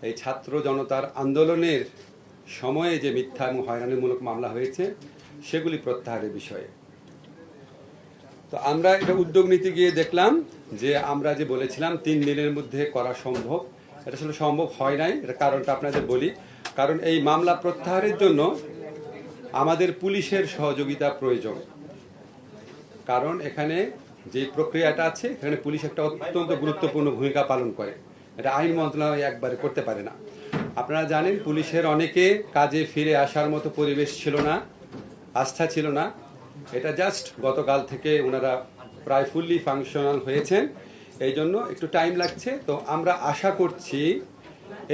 এই ছাত্র জনতার আন্দোলনের সময়ে যে মিথ্যা এবং হয়রানিমূলক মামলা হয়েছে সেগুলি প্রত্যাহারের বিষয়ে। তো আমরা এটা উদ্যোগ নিতে গিয়ে দেখলাম যে আমরা যে বলেছিলাম 3 দিনের মধ্যে করা সম্ভব, এটা আসলে সম্ভব হয় নাই। এর কারণটা আপনাদের বলি। কারণ এই মামলা প্রত্যাহারের জন্য আমাদের পুলিশের সহযোগিতা প্রয়োজন। কারণ এখানে যে প্রক্রিয়াটা আছে এখানে পুলিশ একটা অত্যন্ত গুরুত্বপূর্ণ ভূমিকা পালন করে। এটা আইন মন্ত্রণালয় একবারে করতে পারে না। আপনারা জানেন পুলিশের অনেকে কাজে ফিরে আসার মতো পরিবেশ ছিল না, আস্থা ছিল না। এটা জাস্ট গতকাল থেকে ওনারা প্রায় ফুললি ফাংশনাল হয়েছেন, এই জন্য একটু টাইম লাগছে। তো আমরা আশা করছি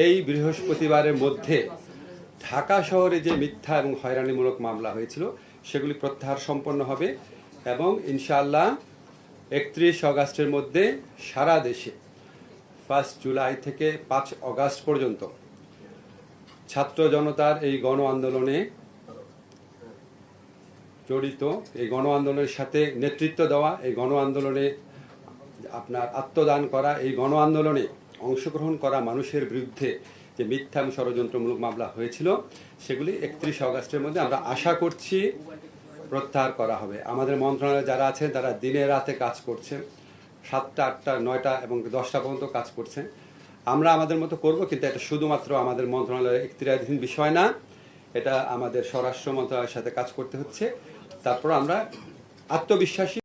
এই বৃহস্পতিবারের মধ্যে ঢাকা শহরে যে মিথ্যা এবং হয়রানিমূলক মামলা হয়েছিল সেগুলি প্রত্যাহার সম্পন্ন হবে এবং ইনশাআল্লাহ 31 অগাস্টের মধ্যে সারা দেশে 1 জুলাই থেকে 5 অগাস্ট পর্যন্ত ছাত্র জনতার এই গণ আন্দোলনে জড়িত, এই গণ আন্দোলনের সাথে নেতৃত্ব দেওয়া, এই গণ আন্দোলনে আপনার আত্মদান করা, এই গণ আন্দোলনে অংশগ্রহণ করা মানুষের বিরুদ্ধে যে মিথ্যা এবং ষড়যন্ত্রমূলক মামলা হয়েছিল সেগুলি 31 অগাস্টের মধ্যে আমরা আশা করছি প্রত্যাহার করা হবে। আমাদের মন্ত্রণালয়ে যারা আছেন তারা দিনে রাতে কাজ করছেন, 7টা 8টা 9টা এবং 10টা পর্যন্ত কাজ করছেন। আমরা আমাদের মতো করব, কিন্তু এটা শুধুমাত্র আমাদের মন্ত্রণালয়ের এখতিয়ারাধীন বিষয় না, এটা আমাদের স্বরাষ্ট্র মন্ত্রণালয়ের সাথে কাজ করতে হচ্ছে। তারপর আমরা আত্মবিশ্বাসী